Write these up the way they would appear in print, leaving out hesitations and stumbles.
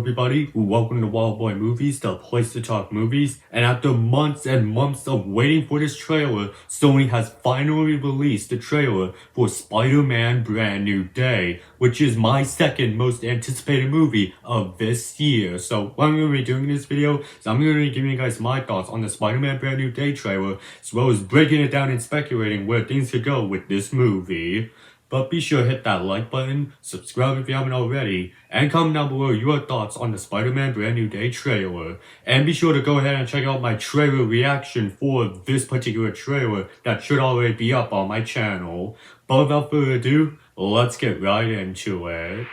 everybody, welcome to Wild Boy Movies, the place to talk movies. And after months and months of waiting for this trailer, Sony has finally released the trailer for Spider-Man Brand New Day, which is my second most anticipated movie of this year. So what I'm going to be doing in this video is I'm going to be giving you guys my thoughts on the Spider-Man Brand New Day trailer, as well as breaking it down and speculating where things could go with this movie. But be sure to hit that like button, subscribe if you haven't already, and comment down below your thoughts on the Spider-Man Brand New Day trailer. And be sure to go ahead and check out my trailer reaction for this particular trailer that should already be up on my channel. But without further ado, let's get right into it.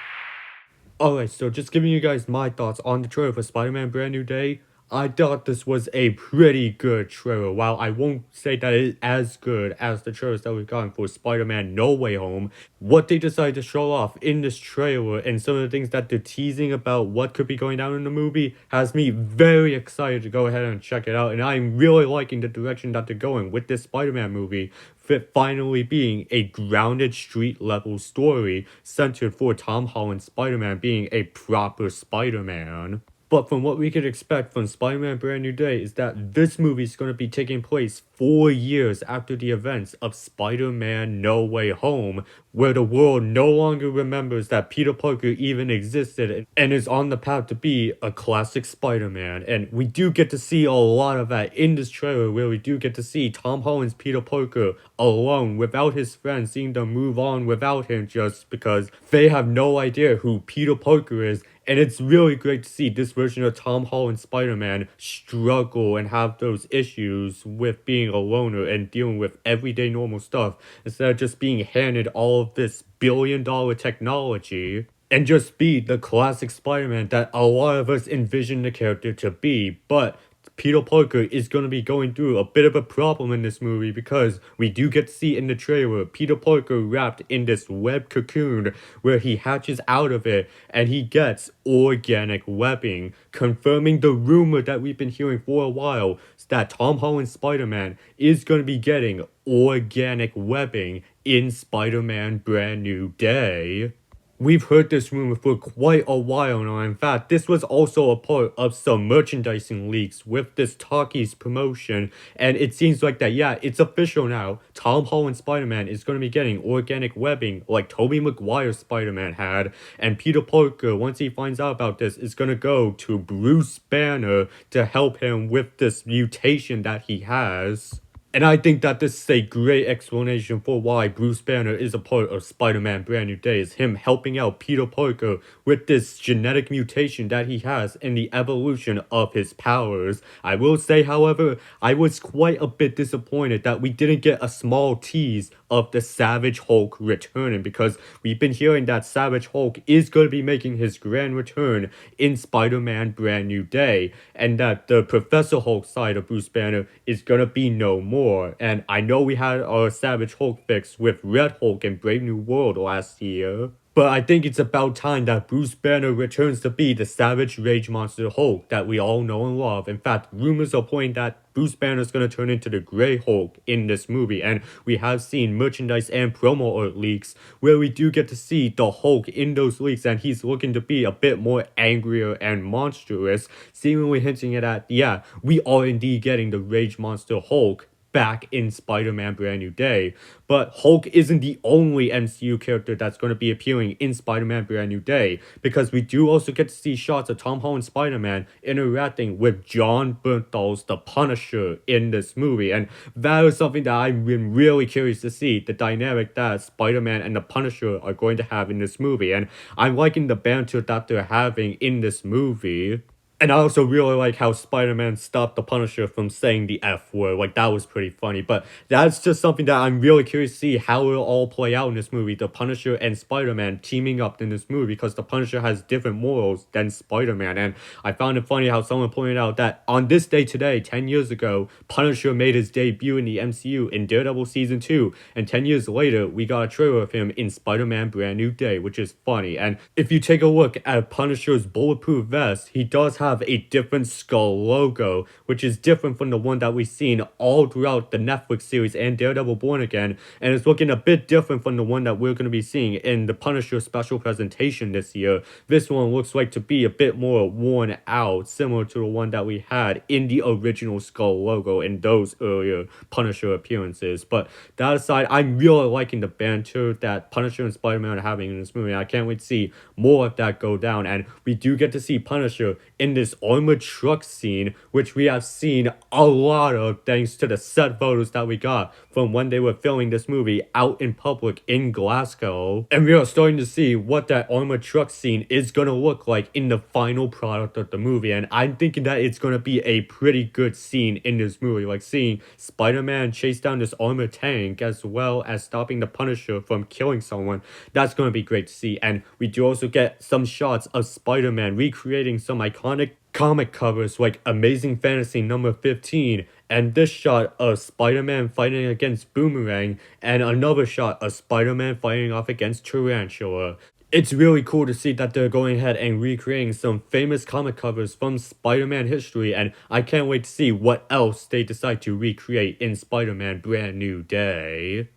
Alright, so just giving you guys my thoughts on the trailer for Spider-Man Brand New Day. I thought this was a pretty good trailer. While I won't say that it is as good as the trailers that we've gotten for Spider-Man No Way Home, what they decided to show off in this trailer and some of the things that they're teasing about what could be going down in the movie has me very excited to go ahead and check it out. And I'm really liking the direction that they're going with this Spider-Man movie, finally being a grounded street-level story centered for Tom Holland's Spider-Man being a proper Spider-Man. But from what we could expect from Spider-Man Brand New Day is that this movie is going to be taking place 4 years after the events of Spider-Man No Way Home, where the world no longer remembers that Peter Parker even existed and is on the path to be a classic Spider-Man. And we do get to see a lot of that in this trailer, where we do get to see Tom Holland's Peter Parker alone without his friends, seeing them move on without him just because they have no idea who Peter Parker is. And it's really great to see this version of Tom Holland Spider-Man struggle and have those issues with being a loner and dealing with everyday normal stuff instead of just being handed all of this billion-dollar technology and just be the classic Spider-Man that a lot of us envision the character to be. But Peter Parker is going to be going through a bit of a problem in this movie because we do get to see in the trailer Peter Parker wrapped in this web cocoon where he hatches out of it and he gets organic webbing, confirming the rumor that we've been hearing for a while that Tom Holland's Spider-Man is going to be getting organic webbing in Spider-Man Brand New Day. We've heard this rumor for quite a while now. In fact, this was also a part of some merchandising leaks with this Talkies promotion, and it seems like that, yeah, it's official now. Tom Holland Spider-Man is going to be getting organic webbing like Tobey Maguire's Spider-Man had, and Peter Parker, once he finds out about this, is going to go to Bruce Banner to help him with this mutation that he has. And I think that this is a great explanation for why Bruce Banner is a part of Spider-Man Brand New Day, is him helping out Peter Parker with this genetic mutation that he has and the evolution of his powers. I will say, however, I was quite a bit disappointed that we didn't get a small tease of the Savage Hulk returning, because we've been hearing that Savage Hulk is going to be making his grand return in Spider-Man Brand New Day, and that the Professor Hulk side of Bruce Banner is going to be no more. And I know we had our Savage Hulk fix with Red Hulk and Brave New World last year, but I think it's about time that Bruce Banner returns to be the Savage Rage Monster Hulk that we all know and love. In fact, rumors are pointing that Bruce Banner is going to turn into the Grey Hulk in this movie, and we have seen merchandise and promo art leaks where we do get to see the Hulk in those leaks, and he's looking to be a bit more angrier and monstrous, seemingly hinting at that, yeah, we are indeed getting the Rage Monster Hulk back in Spider-Man Brand New Day. But Hulk isn't the only MCU character that's going to be appearing in Spider-Man Brand New Day, because we do also get to see shots of Tom Holland Spider-Man interacting with Jon Bernthal's The Punisher in this movie, and that is something that I've been really curious to see, the dynamic that Spider-Man and The Punisher are going to have in this movie, and I'm liking the banter that they're having in this movie. And I also really like how Spider-Man stopped the Punisher from saying the F word. Like, that was pretty funny. But that's just something that I'm really curious to see how it'll all play out in this movie. The Punisher and Spider-Man teaming up in this movie, because the Punisher has different morals than Spider-Man. And I found it funny how someone pointed out that on this day today, 10 years ago, Punisher made his debut in the MCU in Daredevil Season 2. And 10 years later, we got a trailer of him in Spider-Man Brand New Day, which is funny. And if you take a look at Punisher's bulletproof vest, he does have have a different skull logo, which is different from the one that we've seen all throughout the Netflix series and Daredevil Born Again, and it's looking a bit different from the one that we're going to be seeing in the Punisher special presentation this year. This one looks like to be a bit more worn out, similar to the one that we had in the original skull logo in those earlier Punisher appearances. But that aside, I'm really liking the banter that Punisher and Spider-Man are having in this movie. I can't wait to see more of that go down, and we do get to see Punisher in this armored truck scene, which we have seen a lot of thanks to the set photos that we got from when they were filming this movie out in public in Glasgow. And we are starting to see what that armored truck scene is gonna look like in the final product of the movie, and I'm thinking that it's gonna be a pretty good scene in this movie, like seeing Spider-Man chase down this armored tank as well as stopping the Punisher from killing someone. That's gonna be great to see. And we do also get some shots of Spider-Man recreating some iconic comic covers like Amazing Fantasy number 15, and this shot of Spider-Man fighting against Boomerang, and another shot of Spider-Man fighting off against Tarantula. It's really cool to see that they're going ahead and recreating some famous comic covers from Spider-Man history, and I can't wait to see what else they decide to recreate in Spider-Man Brand New Day.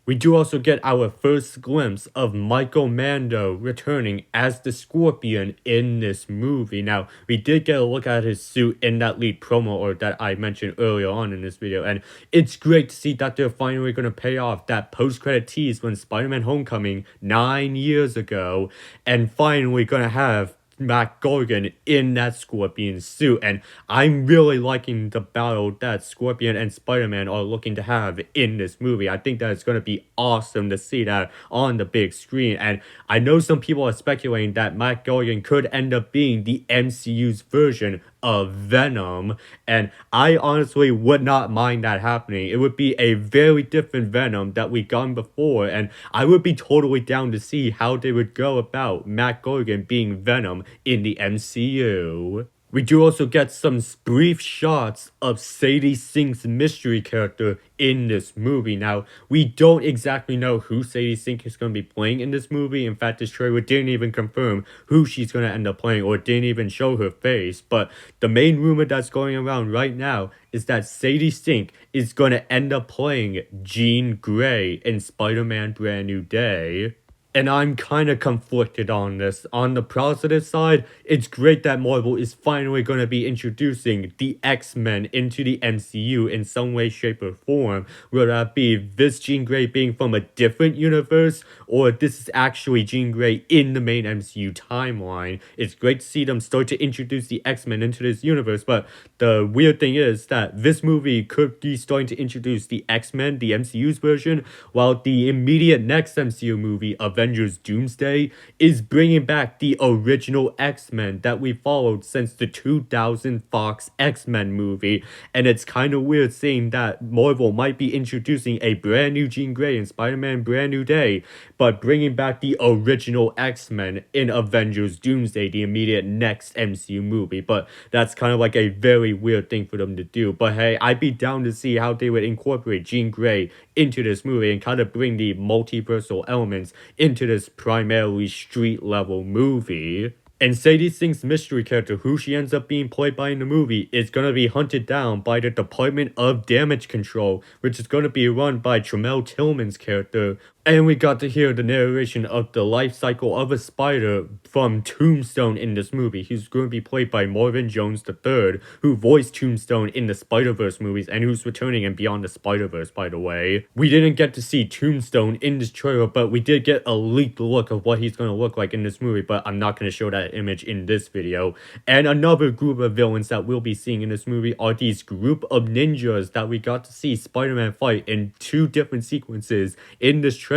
We do also get our first glimpse of Michael Mando returning as the Scorpion in this movie. Now, we did get a look at his suit in that lead promo art that I mentioned earlier on in this video, and it's great to see that they're finally going to pay off that post-credit tease from Spider-Man Homecoming 9 years ago, and finally going to have Matt Gargan in that Scorpion suit, and I'm really liking the battle that Scorpion and Spider-Man are looking to have in this movie. I think that it's going to be awesome to see that on the big screen, and I know some people are speculating that Matt Gargan could end up being the MCU's version of Venom, and I honestly would not mind that happening. It would be a very different Venom that we've gotten before, and I would be totally down to see how they would go about Matt Gargan being Venom in the MCU. We do also get some brief shots of Sadie Sink's mystery character in this movie. Now, we don't exactly know who Sadie Sink is going to be playing in this movie. In fact, this trailer didn't even confirm who she's going to end up playing, or didn't even show her face. But the main rumor that's going around right now is that Sadie Sink is going to end up playing Jean Grey in Spider-Man Brand New Day. And I'm kind of conflicted on this. On the positive side, it's great that Marvel is finally going to be introducing the X-Men into the MCU in some way, shape, or form. Whether that be this Jean Grey being from a different universe, or this is actually Jean Grey in the main MCU timeline. It's great to see them start to introduce the X-Men into this universe, but the weird thing is that this movie could be starting to introduce the X-Men, the MCU's version, while the immediate next MCU movie, Avengers Doomsday, is bringing back the original X-Men that we followed since the 2000 Fox X-Men movie. And it's kind of weird seeing that Marvel might be introducing a brand new Jean Grey in Spider-Man Brand New Day, but bringing back the original X-Men in Avengers Doomsday, the immediate next MCU movie. But that's kind of like a very weird thing for them to do. But hey, I'd be down to see how they would incorporate Jean Grey into this movie and kind of bring the multiversal elements into this primarily street level movie. And Sadie Sink's mystery character, who she ends up being played by in the movie, is going to be hunted down by the Department of Damage Control, which is going to be run by Tramell Tillman's character. And we got to hear the narration of the life cycle of a spider from Tombstone in this movie. He's going to be played by Marvin Jones III, who voiced Tombstone in the Spider-Verse movies and who's returning in Beyond the Spider-Verse, by the way. We didn't get to see Tombstone in this trailer, but we did get a leaked look of what he's going to look like in this movie, but I'm not going to show that image in this video. And another group of villains that we'll be seeing in this movie are these group of ninjas that we got to see Spider-Man fight in 2 different sequences in this trailer.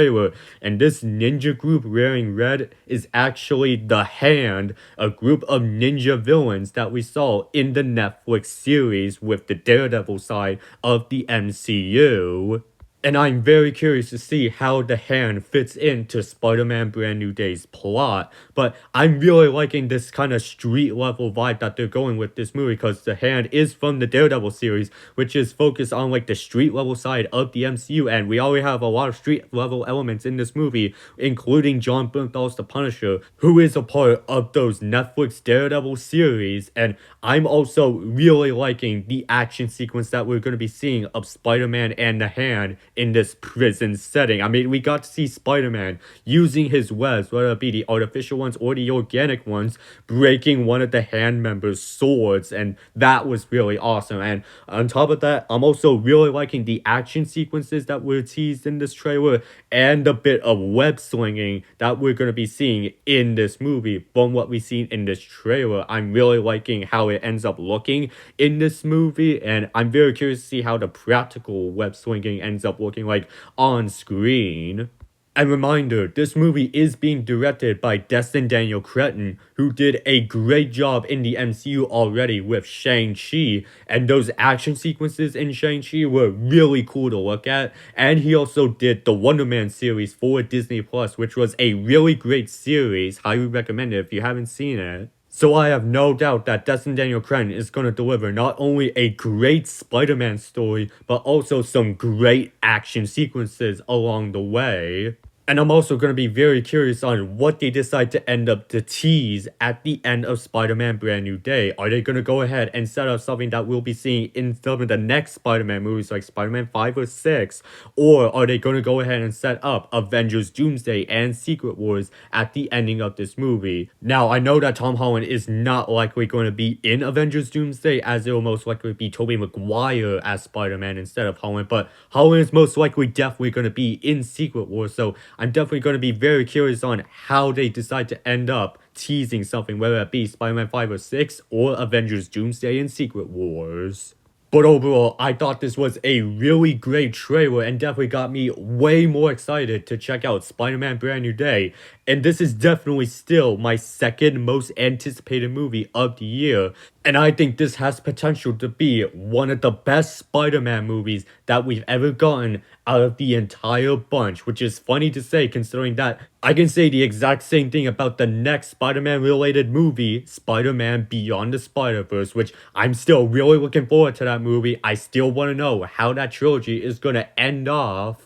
And this ninja group wearing red is actually the Hand, a group of ninja villains that we saw in the Netflix series with the Daredevil side of the MCU. And I'm very curious to see how the hand fits into Spider-Man Brand New Day's plot. But I'm really liking this kind of street level vibe that they're going with this movie, because the hand is from the Daredevil series, which is focused on like the street level side of the MCU. And we already have a lot of street level elements in this movie, including Jon Bernthal's The Punisher, who is a part of those Netflix Daredevil series. And I'm also really liking the action sequence that we're going to be seeing of Spider-Man and the hand in this prison setting. I mean, we got to see Spider-Man using his webs, whether it be the artificial ones or the organic ones, breaking one of the hand members' swords, and that was really awesome. And on top of that, I'm also really liking the action sequences that were teased in this trailer, and the bit of web slinging that we're going to be seeing in this movie from what we've seen in this trailer. I'm really liking how it ends up looking in this movie, and I'm very curious to see how the practical web slinging ends up looking like on screen. And reminder, this movie is being directed by Destin Daniel Cretton, who did a great job in the MCU already with Shang-Chi, and those action sequences in Shang-Chi were really cool to look at. And he also did the Wonder Man series for Disney Plus, which was a really great series. Highly recommend it if you haven't seen it. So I have no doubt that Destin Daniel Cretton is going to deliver not only a great Spider-Man story, but also some great action sequences along the way. And I'm also going to be very curious on what they decide to end up to tease at the end of Spider-Man Brand New Day. Are they going to go ahead and set up something that we'll be seeing in some of the next Spider-Man movies, like Spider-Man 5 or 6? Or are they going to go ahead and set up Avengers Doomsday and Secret Wars at the ending of this movie? Now, I know that Tom Holland is not likely going to be in Avengers Doomsday, as it will most likely be Tobey Maguire as Spider-Man instead of Holland. But Holland is most likely definitely going to be in Secret Wars, so I'm definitely going to be very curious on how they decide to end up teasing something, whether it be Spider-Man 5 or 6 or Avengers Doomsday and Secret Wars. But overall, I thought this was a really great trailer and definitely got me way more excited to check out Spider-Man Brand New Day. And this is definitely still my second most anticipated movie of the year. And I think this has potential to be one of the best Spider-Man movies that we've ever gotten out of the entire bunch. Which is funny to say, considering that I can say the exact same thing about the next Spider-Man related movie, Spider-Man Beyond the Spider-Verse, which I'm still really looking forward to that movie. I still want to know how that trilogy is going to end off.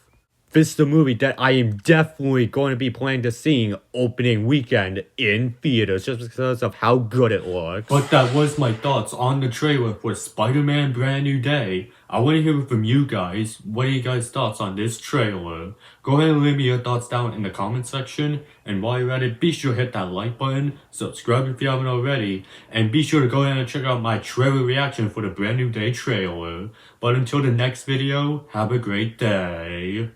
This is the movie that I am definitely going to be planning to see opening weekend in theaters, just because of how good it looks. But that was my thoughts on the trailer for Spider-Man Brand New Day. I want to hear from you guys. What are you guys' thoughts on this trailer? Go ahead and leave me your thoughts down in the comment section. And while you're at it, be sure to hit that like button, subscribe if you haven't already, and be sure to go ahead and check out my trailer reaction for the Brand New Day trailer. But until the next video, have a great day.